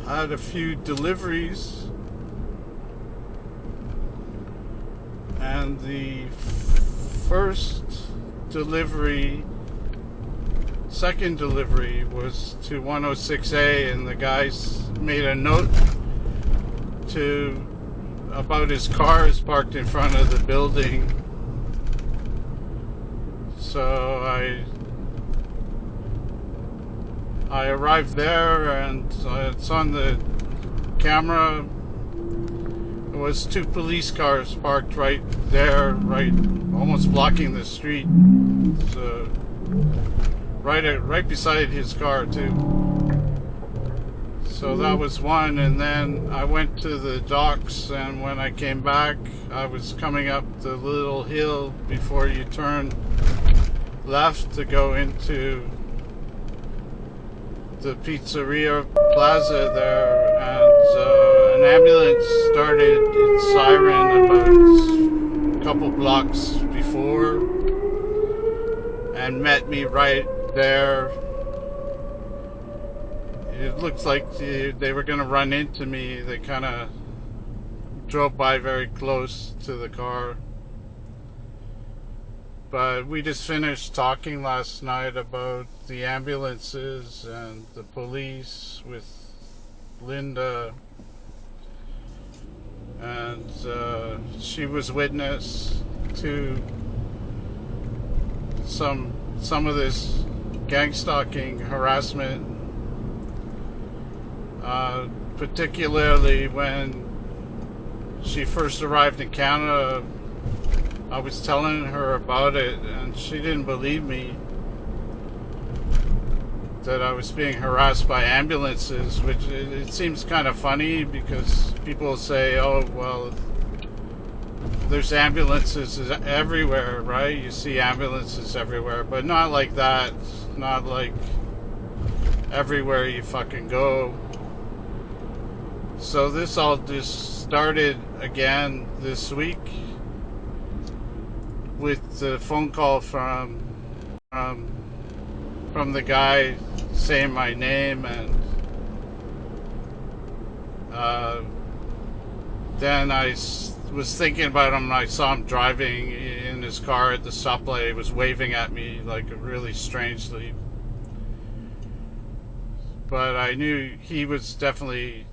I had a few deliveries, and the first delivery, second delivery was to 106A, and the guys made a note about his cars parked in front of the building. So I arrived there, and it's on the camera. There was two police cars parked right there, right, almost blocking the street. So right beside his car too. So that was one, and then I went to the docks, and when I came back, I was coming up the little hill before you turn left to go into the pizzeria plaza there, and an ambulance started its siren about a couple blocks before and met me right there. It looked like they were going to run into me. They kind of drove by very close to the car. But we just finished talking last night about the ambulances and the police with Linda. And she was witness to some of this gang stalking harassment. Particularly when she first arrived in Canada, I was telling her about it, and she didn't believe me that I was being harassed by ambulances, which it seems kind of funny because people say, oh, well, there's ambulances everywhere, right? You see ambulances everywhere, but not like that. Not like everywhere you fucking go. So this all just started again this week with the phone call from the guy saying my name, and then I was thinking about him, and I saw him driving in his car at the stoplight. He was waving at me like really strangely, but I knew he was definitely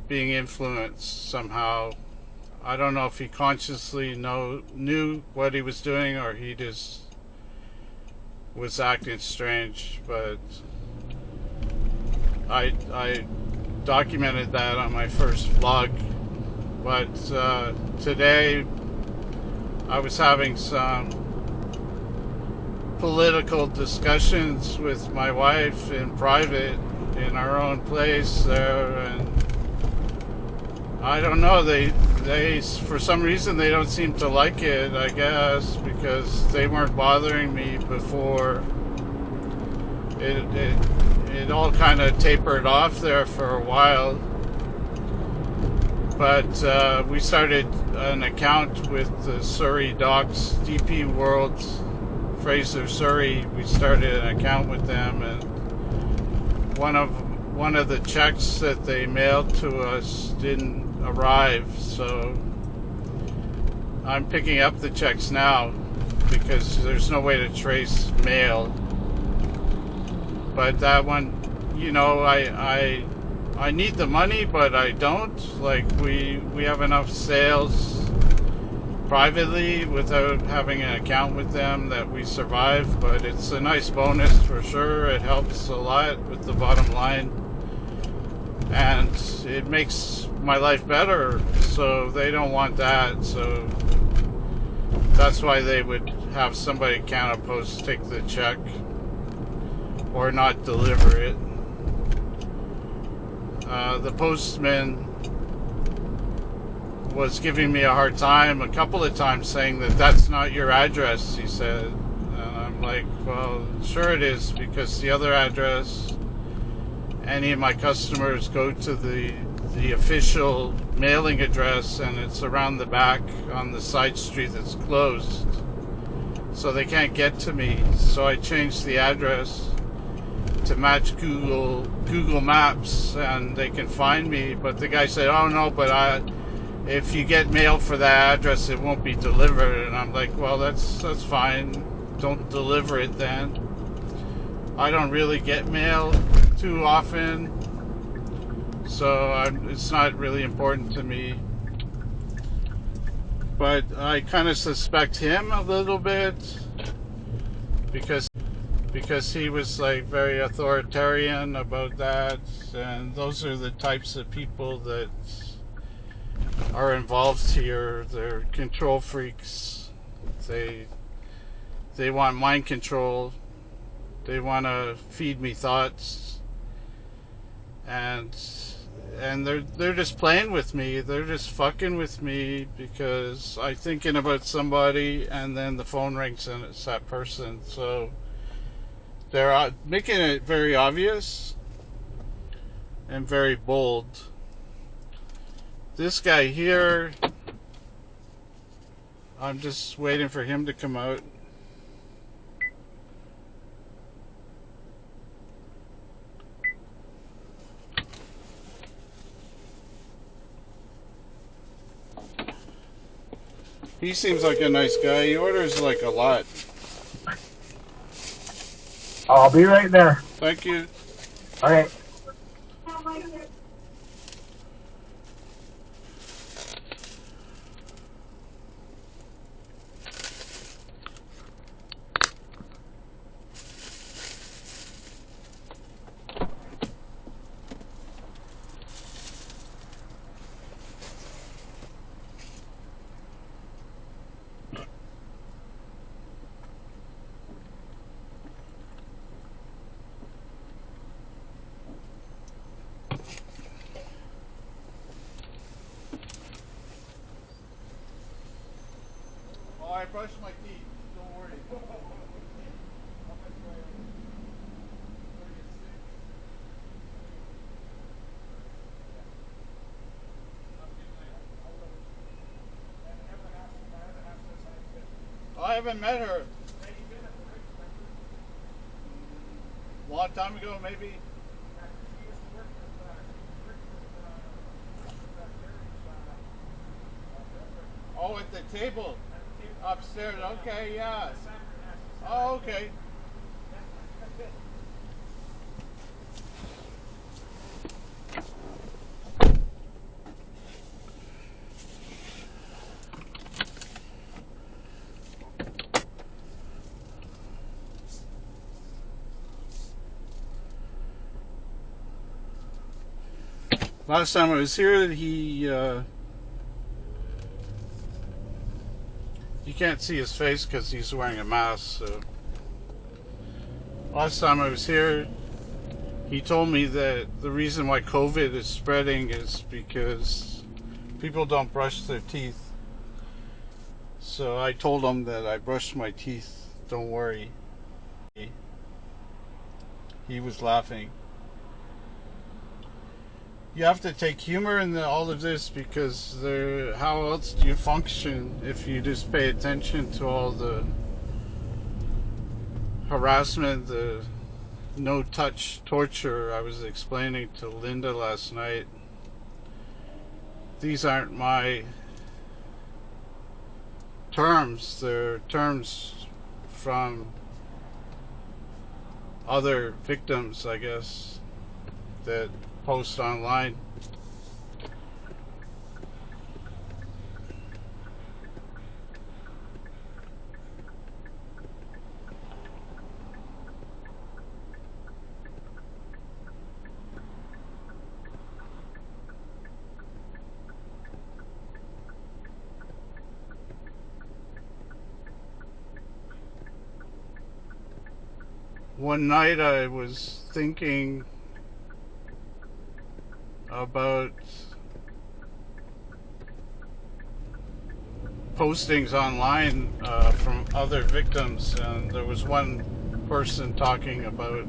being influenced somehow. I don't know if he consciously knew what he was doing, or he just was acting strange, but I documented that on my first vlog. But today I was having some political discussions with my wife in private in our own place there, and I don't know, they for some reason they don't seem to like it, I guess, because they weren't bothering me before. It all kind of tapered off there for a while, but we started an account with the Surrey Docks, DP World Fraser Surrey. We started an account with them, and one of the checks that they mailed to us didn't arrive, so I'm picking up the checks now because there's no way to trace mail. But that one, you know, I need the money, but I don't. Like, we have enough sales privately without having an account with them that we survive, but it's a nice bonus for sure. It helps a lot with the bottom line, and it makes my life better, so they don't want that. So that's why they would have somebody counter post take the check or not deliver it. The postman was giving me a hard time a couple of times, saying that that's not your address, he said. And I'm like, well, sure it is, because the other address, any of my customers go to the official mailing address, and it's around the back on the side street that's closed, so they can't get to me. So I changed the address to match Google Maps and they can find me. But the guy said, "Oh no, but if you get mail for that address, it won't be delivered." And I'm like, "Well, that's fine. Don't deliver it then." I don't really get mail too often, so it's not really important to me. But I kind of suspect him a little bit because he was like very authoritarian about that, and those are the types of people that are involved here. They're control freaks. They want mind control. They want to feed me thoughts, and they're just playing with me. They're just fucking with me because I'm thinking about somebody, and then the phone rings and it's that person. So they're making it very obvious and very bold. This guy here, I'm just waiting for him to come out. He seems like a nice guy. He orders like a lot. I'll be right there. Thank you. All right. Oh, I brushed my teeth. Don't worry. I haven't met her. A long time ago, maybe. Oh, at the table. Upstairs. Okay, yeah. Oh, okay. Last time I was here, you can't see his face because he's wearing a mask. So last time I was here, he told me that the reason why COVID is spreading is because people don't brush their teeth. So I told him that I brushed my teeth. Don't worry. He was laughing. You have to take humor in all of this because how else do you function if you just pay attention to all the harassment, the no touch torture I was explaining to Linda last night? These aren't my terms, they're terms from other victims, I guess, that post online. One night I was thinking about postings online from other victims, and there was one person talking about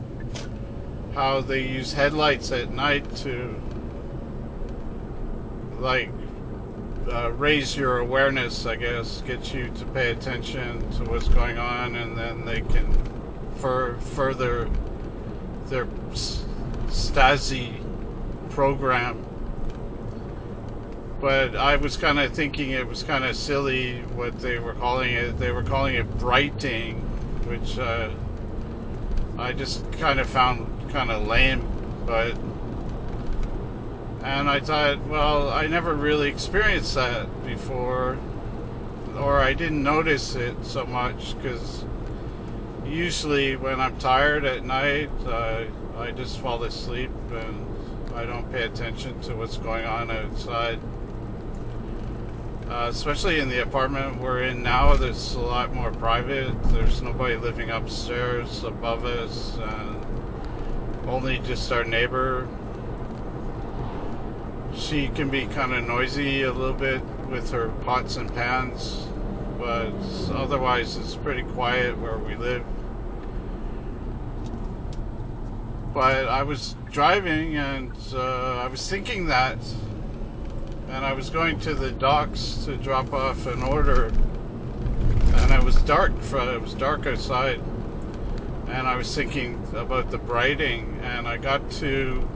how they use headlights at night to like raise your awareness, I guess, get you to pay attention to what's going on, and then they can further their Stasi program. But I was kind of thinking it was kind of silly what they were calling it. They were calling it brighting, which I just kind of found kind of lame. But and I thought, well, I never really experienced that before, or I didn't notice it so much because usually when I'm tired at night, I just fall asleep and I don't pay attention to what's going on outside. Especially in the apartment we're in now, there's a lot more private. There's nobody living upstairs above us, and only just our neighbor. She can be kind of noisy a little bit with her pots and pans, but otherwise it's pretty quiet where we live. But I was driving and I was thinking that, and I was going to the docks to drop off an order, and it was dark outside, and I was thinking about the brighting, and I got to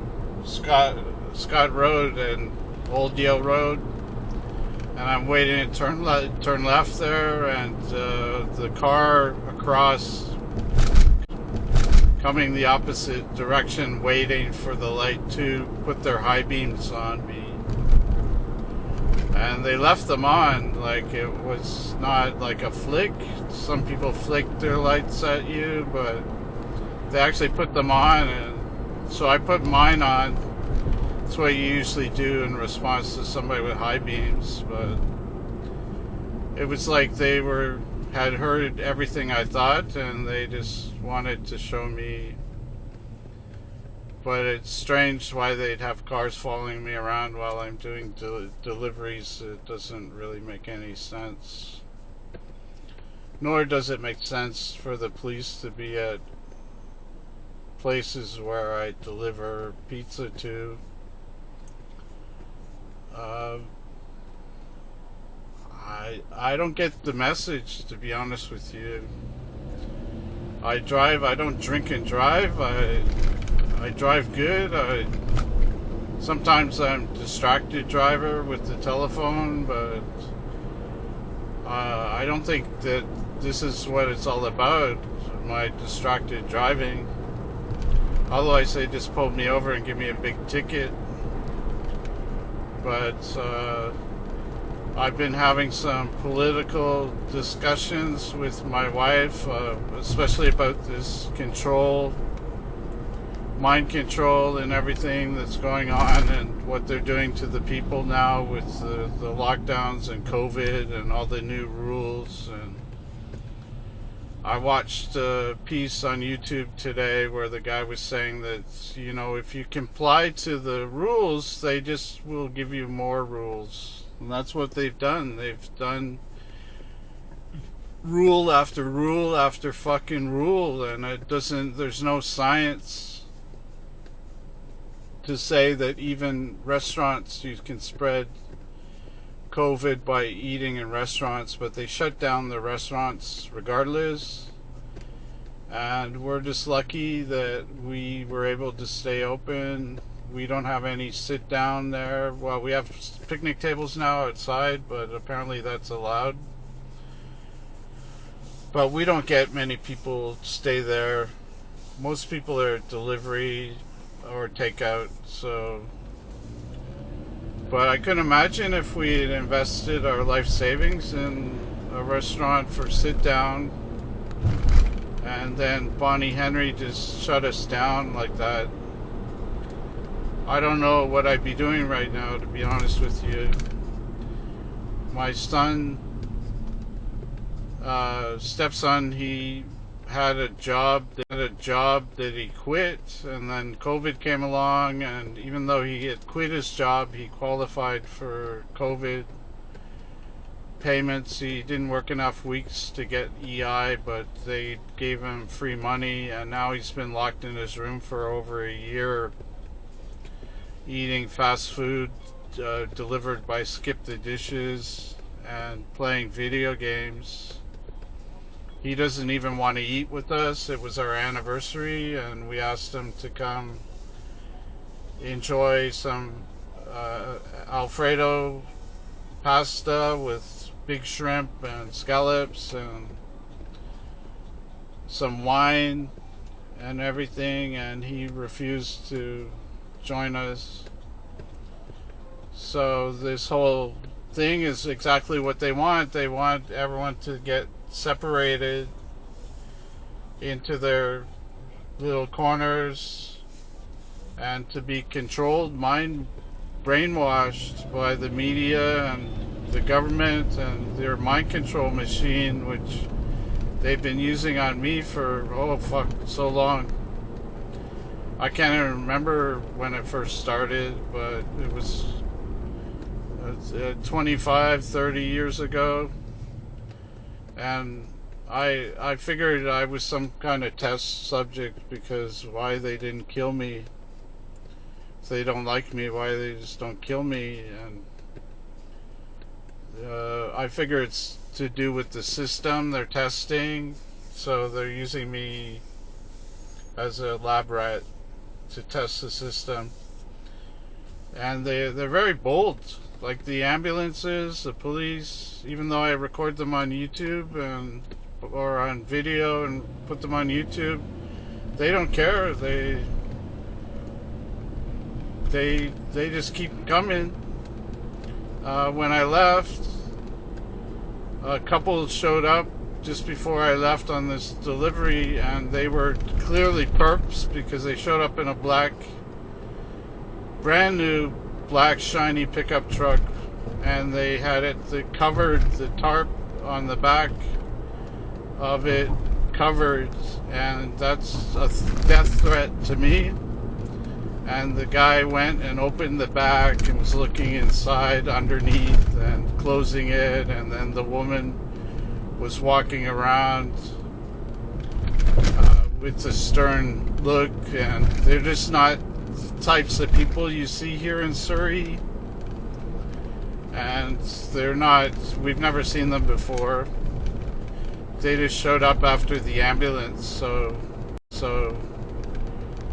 Scott Road and Old Yale Road, and I'm waiting to turn left there, and the car across coming the opposite direction, waiting for the light to put their high beams on me. And they left them on like it was not like a flick. Some people flick their lights at you, but they actually put them on, and so I put mine on. That's what you usually do in response to somebody with high beams, but it was like they had heard everything I thought, and they just wanted to show me. But it's strange why they'd have cars following me around while I'm doing deliveries. It doesn't really make any sense. Nor does it make sense for the police to be at places where I deliver pizza to. Uh, I don't get the message, to be honest with you. I drive. I don't drink and drive. I drive good. Sometimes I'm distracted driver with the telephone, but I don't think that this is what it's all about, my distracted driving. Otherwise, they just pulled me over and give me a big ticket. But I've been having some political discussions with my wife, especially about this mind control and everything that's going on, and what they're doing to the people now with the lockdowns and COVID and all the new rules. And I watched a piece on YouTube today where the guy was saying that, if you comply to the rules, they just will give you more rules. And that's what they've done. They've done rule after rule after fucking rule, and there's no science to say that even restaurants, you can spread COVID by eating in restaurants, but they shut down the restaurants regardless. And we're just lucky that we were able to stay open. We don't have any sit down there. Well, we have picnic tables now outside, but apparently that's allowed. But we don't get many people stay there. Most people are delivery or takeout, so. But I couldn't imagine if we had invested our life savings in a restaurant for sit down, and then Bonnie Henry just shut us down like that. I don't know what I'd be doing right now, to be honest with you. My stepson, he had a job that he quit, and then COVID came along, and even though he had quit his job, he qualified for COVID payments. He didn't work enough weeks to get EI, but they gave him free money, and now he's been locked in his room for over a year eating fast food delivered by Skip the Dishes and playing video games. He doesn't even want to eat with us. It was our anniversary, and we asked him to come enjoy some Alfredo pasta with big shrimp and scallops and some wine and everything, and he refused to join us. So this whole thing is exactly what they want. They want everyone to get separated into their little corners and to be controlled, brainwashed by the media and the government and their mind control machine, which they've been using on me for so long. I can't even remember when it first started, but it was 25, 30 years ago. And I figured I was some kind of test subject, because why they didn't kill me? If they don't like me, why they just don't kill me? And I figure it's to do with the system they're testing. So they're using me as a lab rat to test the system. And they're very bold. Like the ambulances, the police, even though I record them on YouTube or on video and put them on YouTube, they don't care. They just keep coming. When I left, a couple showed up just before I left on this delivery, and they were clearly perps because they showed up in a brand new black shiny pickup truck, and they had covered, the tarp on the back of it covered, and that's a death threat to me. And the guy went and opened the back and was looking inside underneath and closing it, and then the woman was walking around with a stern look, and they're just not the types of people you see here in Surrey. And we've never seen them before. They just showed up after the ambulance, so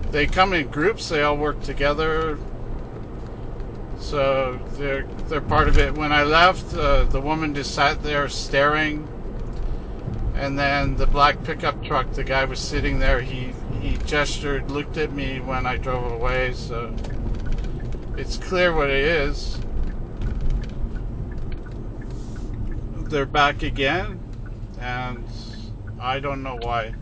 they come in groups, they all work together, so they're part of it. When I left, the woman just sat there staring, and then the black pickup truck, the guy was sitting there, he gestured, looked at me when I drove away, so it's clear what it is. They're back again, and I don't know why.